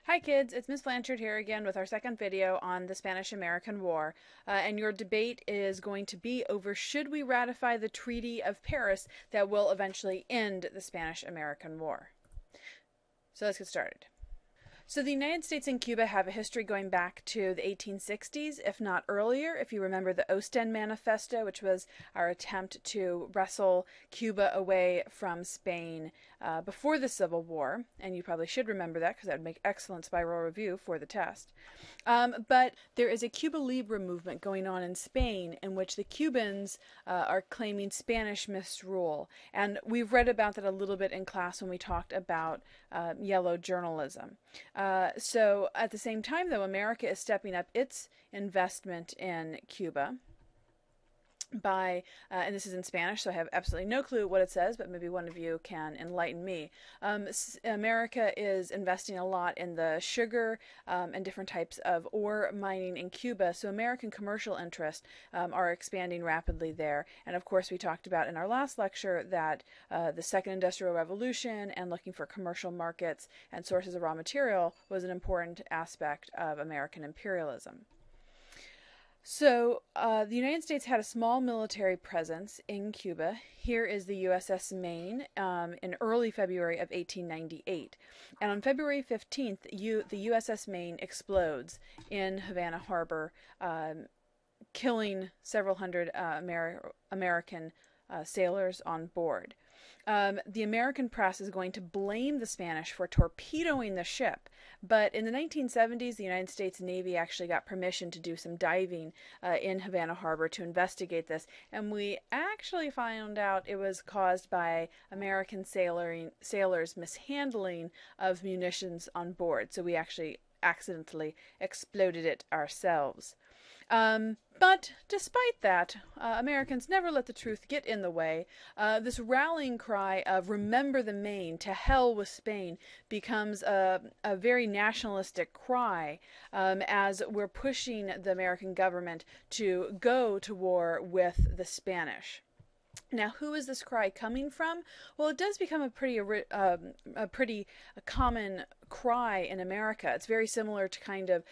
Hi kids, it's Miss Blanchard here again with our second video on the Spanish-American War, and your debate is going to be over should we ratify the Treaty of Paris that will eventually end the Spanish-American War. So let's get started. So the United States and Cuba have a history going back to the 1860s, if not earlier. If you remember the Ostend Manifesto, which was our attempt to wrestle Cuba away from Spain before the Civil War, and you probably should remember that because that would make excellent spiral review for the test. But there is a Cuba Libre movement going on in Spain in which the Cubans are claiming Spanish misrule. And we've read about that a little bit in class when we talked about yellow journalism. So at the same time, though, America is stepping up its investment in Cuba by, and this is in Spanish, so I have absolutely no clue what it says, but maybe one of you can enlighten me. America is investing a lot in the sugar and different types of ore mining in Cuba, so American commercial interests are expanding rapidly there. And of course, we talked about in our last lecture that the Second Industrial Revolution and looking for commercial markets and sources of raw material was an important aspect of American imperialism. So, the United States had a small military presence in Cuba. Here is the USS Maine in early February of 1898. And on February 15th, the USS Maine explodes in Havana Harbor, killing several hundred American sailors on board. The American press is going to blame the Spanish for torpedoing the ship, but in the 1970s, the United States Navy actually got permission to do some diving in Havana Harbor to investigate this, and we actually found out it was caused by American sailors' mishandling of munitions on board, so we actually accidentally exploded it ourselves. But despite that, Americans never let the truth get in the way. This rallying cry of "Remember the Maine, to hell with Spain" becomes a very nationalistic cry as we're pushing the American government to go to war with the Spanish. Now, who is this cry coming from? Well, it does become a pretty common cry in America. It's very similar to kind of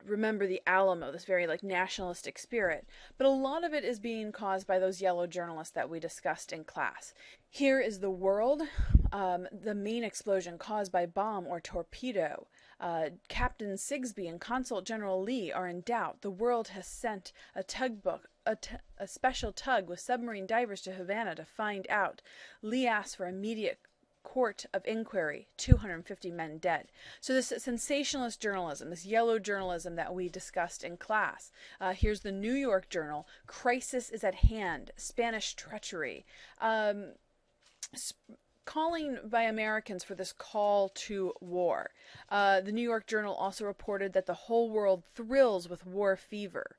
remember the Alamo, this very like nationalistic spirit. But a lot of it is being caused by those yellow journalists that we discussed in class. Here is the world, the Maine explosion caused by bomb or torpedo. Captain Sigsbee and Consul General Lee are in doubt. The world has sent a tugboat, a special tug with submarine divers to Havana to find out. Lee asks for immediate court of inquiry. 250 men dead. So this sensationalist journalism, this yellow journalism that we discussed in class. Here's the New York Journal. Crisis is at hand. Spanish treachery. Calling by Americans for this call to war. The New York Journal also reported that the whole world thrills with war fever.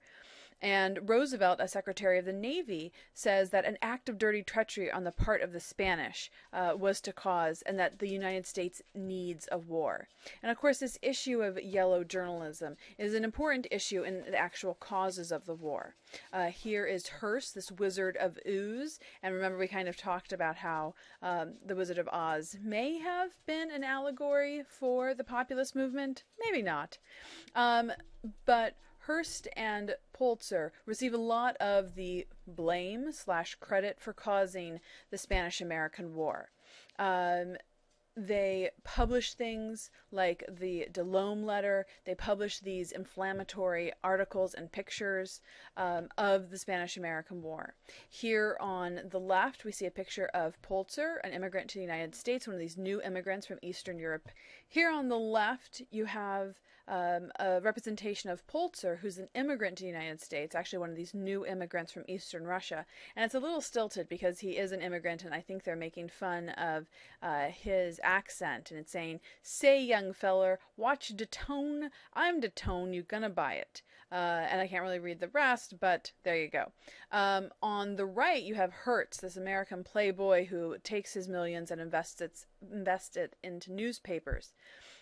And Roosevelt, as Secretary of the Navy, says that an act of dirty treachery on the part of the Spanish was to cause, and that the United States needs a war. And of course, this issue of yellow journalism is an important issue in the actual causes of the war. Here is Hearst, this Wizard of Oz, and remember we kind of talked about how the Wizard of Oz may have been an allegory for the populist movement, maybe not, but Hearst and Pulitzer receive a lot of the blame / credit for causing the Spanish-American War. They publish things like the Delome letter. They publish these inflammatory articles and pictures of the Spanish-American War. Here on the left, we see a picture of Pulitzer, an immigrant to the United States, one of these new immigrants from Eastern Europe. Here on the left, you have a representation of Pulitzer, who's an immigrant to the United States, actually one of these new immigrants from Eastern Russia. And it's a little stilted because he is an immigrant, and I think they're making fun of his accent. And it's saying, "Say, young feller, watch de tone. I'm de tone, you gonna buy it." And I can't really read the rest, but there you go. On the right, you have Hertz, this American playboy who takes his millions and invests it into newspapers.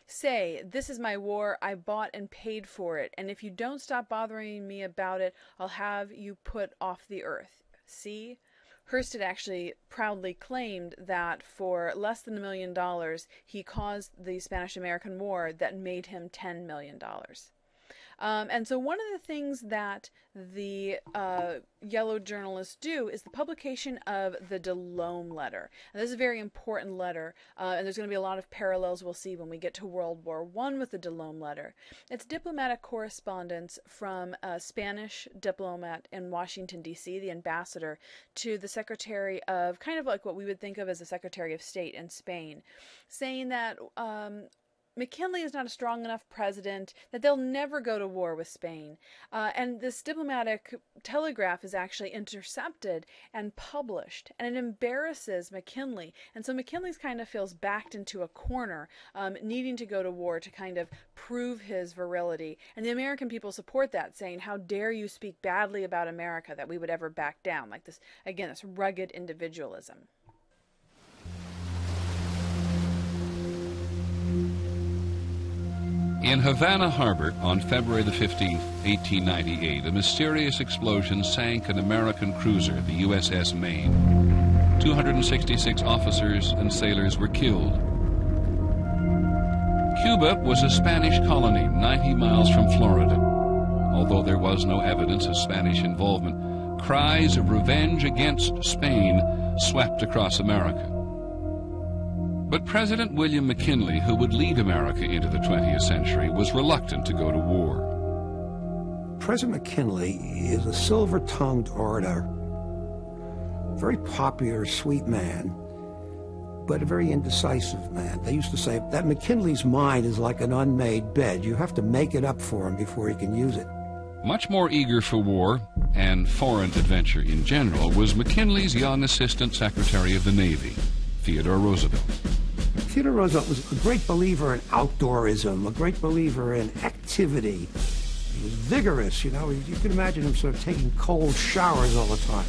"Say, this is my war, I bought and paid for it, and if you don't stop bothering me about it, I'll have you put off the earth. See?" Hearst had actually proudly claimed that for less than $1 million, he caused the Spanish-American War that made him $10 million. And so one of the things that the Yellow journalists do is the publication of the DeLome letter. And this is a very important letter, and there's going to be a lot of parallels we'll see when we get to World War I with the DeLome letter. It's diplomatic correspondence from a Spanish diplomat in Washington, D.C., the ambassador, to the Secretary of, kind of like what we would think of as the Secretary of State in Spain, saying that McKinley is not a strong enough president, that they'll never go to war with Spain. And this diplomatic telegraph is actually intercepted and published, and it embarrasses McKinley. And so McKinley's kind of feels backed into a corner, needing to go to war to kind of prove his virility. And the American people support that, saying, how dare you speak badly about America, that we would ever back down. Like this, again, this rugged individualism. In Havana Harbor on February the 15th, 1898, a mysterious explosion sank an American cruiser, the USS Maine. 266 officers and sailors were killed. Cuba was a Spanish colony 90 miles from Florida. Although there was no evidence of Spanish involvement, cries of revenge against Spain swept across America. But President William McKinley, who would lead America into the 20th century, was reluctant to go to war. President McKinley is a silver-tongued orator, very popular, sweet man, but a very indecisive man. They used to say that McKinley's mind is like an unmade bed. You have to make it up for him before he can use it. Much more eager for war and foreign adventure in general was McKinley's young Assistant Secretary of the Navy, Theodore Roosevelt. Theodore Roosevelt was a great believer in outdoorism, a great believer in activity. He was vigorous, you know. You can imagine him sort of taking cold showers all the time.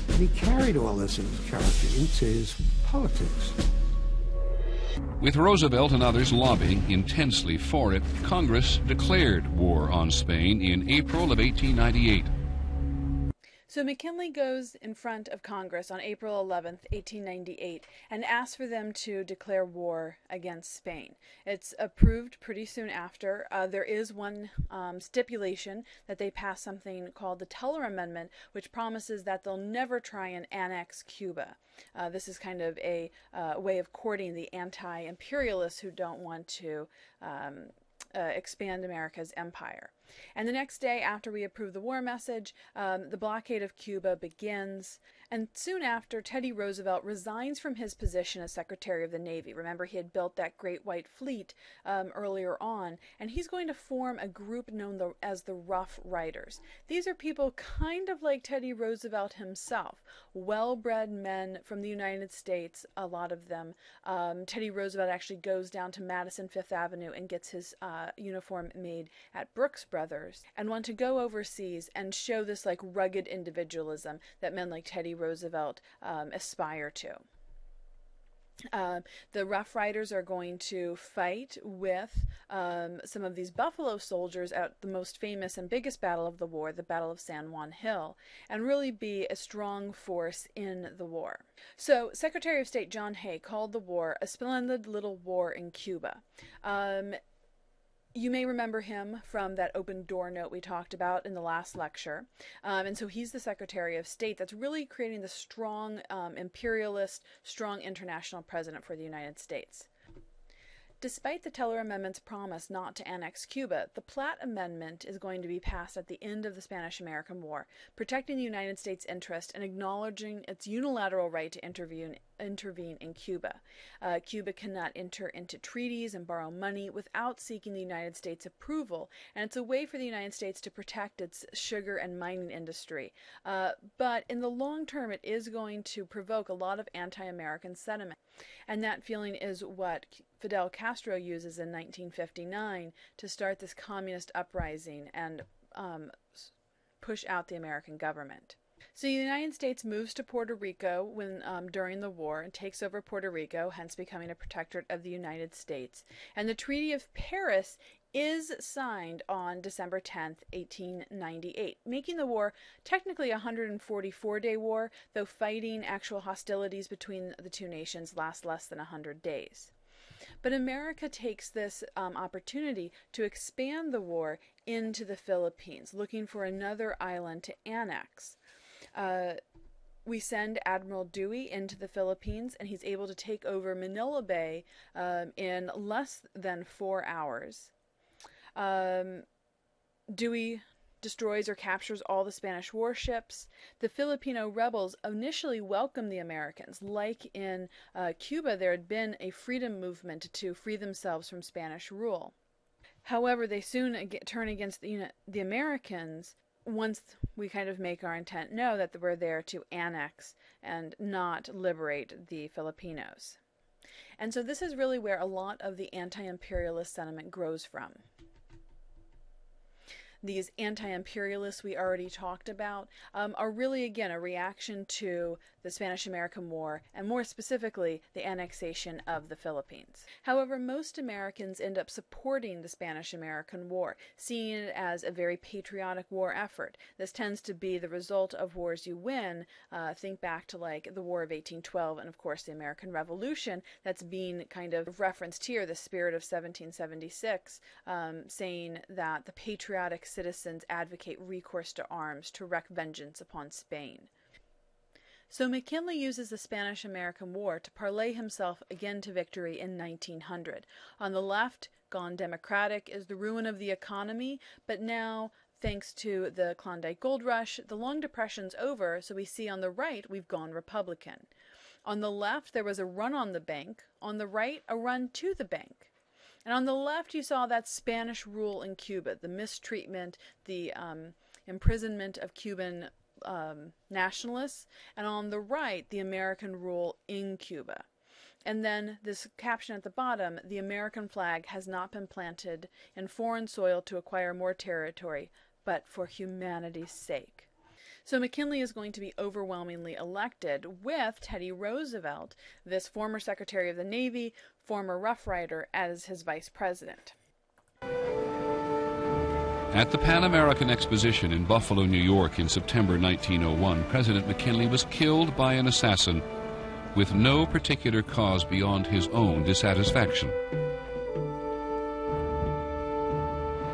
And he carried all this in his character into his politics. With Roosevelt and others lobbying intensely for it, Congress declared war on Spain in April of 1898. So McKinley goes in front of Congress on April 11th, 1898, and asks for them to declare war against Spain. It's approved pretty soon after. There is one stipulation that they pass something called the Teller Amendment, which promises that they'll never try and annex Cuba. This is kind of a way of courting the anti-imperialists who don't want to expand America's empire. And the next day, after we approve the war message, the blockade of Cuba begins. And soon after, Teddy Roosevelt resigns from his position as Secretary of the Navy. Remember, he had built that Great White Fleet earlier on, and he's going to form a group known as the Rough Riders. These are people kind of like Teddy Roosevelt himself, well-bred men from the United States, a lot of them. Teddy Roosevelt actually goes down to Madison Fifth Avenue and gets his uniform made at Brooks Brothers, and want to go overseas and show this like rugged individualism that men like Teddy Roosevelt aspire to. The Rough Riders are going to fight with some of these Buffalo soldiers at the most famous and biggest battle of the war, the Battle of San Juan Hill, and really be a strong force in the war. So Secretary of State John Hay called the war a splendid little war in Cuba. You may remember him from that open door note we talked about in the last lecture. And so he's the Secretary of State that's really creating the strong imperialist, strong international president for the United States. Despite the Teller Amendment's promise not to annex Cuba, the Platt Amendment is going to be passed at the end of the Spanish-American War, protecting the United States' interest and acknowledging its unilateral right to intervene in Cuba. Cuba cannot enter into treaties and borrow money without seeking the United States' approval, and it's a way for the United States to protect its sugar and mining industry. But in the long term, it is going to provoke a lot of anti-American sentiment, and that feeling is what Fidel Castro uses in 1959 to start this communist uprising and push out the American government. So the United States moves to Puerto Rico during the war and takes over Puerto Rico, hence becoming a protectorate of the United States. And the Treaty of Paris is signed on December 10th, 1898, making the war technically a 144-day war, though fighting actual hostilities between the two nations last less than 100 days. But America takes this opportunity to expand the war into the Philippines, looking for another island to annex. We send Admiral Dewey into the Philippines, and he's able to take over Manila Bay in less than 4 hours. Dewey destroys or captures all the Spanish warships. The Filipino rebels initially welcomed the Americans. Like in Cuba, there had been a freedom movement to free themselves from Spanish rule. However, they soon turn against the Americans once we kind of make our intent know that we're there to annex and not liberate the Filipinos. And so this is really where a lot of the anti-imperialist sentiment grows from. These anti-imperialists we already talked about are really, again, a reaction to the Spanish-American War, and more specifically, the annexation of the Philippines. However, most Americans end up supporting the Spanish-American War, seeing it as a very patriotic war effort. This tends to be the result of wars you win. Think back to like the War of 1812 and, of course, the American Revolution. That's being kind of referenced here, the spirit of 1776, saying that the patriotic citizens advocate recourse to arms to wreak vengeance upon Spain. So McKinley uses the Spanish-American War to parlay himself again to victory in 1900. On the left, gone Democratic, is the ruin of the economy, but now, thanks to the Klondike Gold Rush, the Long Depression's over, so we see on the right we've gone Republican. On the left, there was a run on the bank. On the right, a run to the bank. And on the left, you saw that Spanish rule in Cuba, the mistreatment, the imprisonment of Cuban nationalists, and on the right, the American rule in Cuba. And then this caption at the bottom, the American flag has not been planted in foreign soil to acquire more territory, but for humanity's sake. So McKinley is going to be overwhelmingly elected with Teddy Roosevelt, this former Secretary of the Navy, former Rough Rider, as his vice president. At the Pan American Exposition in Buffalo, New York in September 1901, President McKinley was killed by an assassin with no particular cause beyond his own dissatisfaction.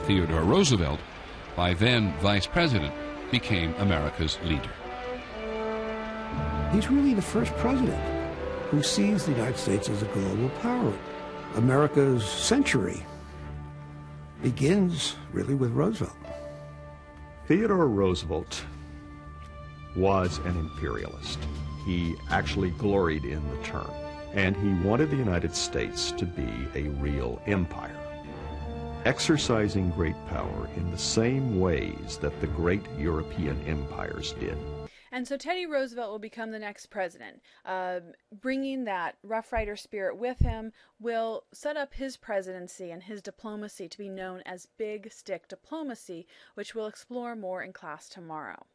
Theodore Roosevelt, by then vice president, became America's leader. He's really the first president who sees the United States as a global power. America's century begins really with Roosevelt. Theodore Roosevelt was an imperialist. He actually gloried in the term, and he wanted the United States to be a real empire, exercising great power in the same ways that the great European empires did. And so Teddy Roosevelt will become the next president. Bringing that Rough Rider spirit with him will set up his presidency and his diplomacy to be known as Big Stick Diplomacy, which we'll explore more in class tomorrow.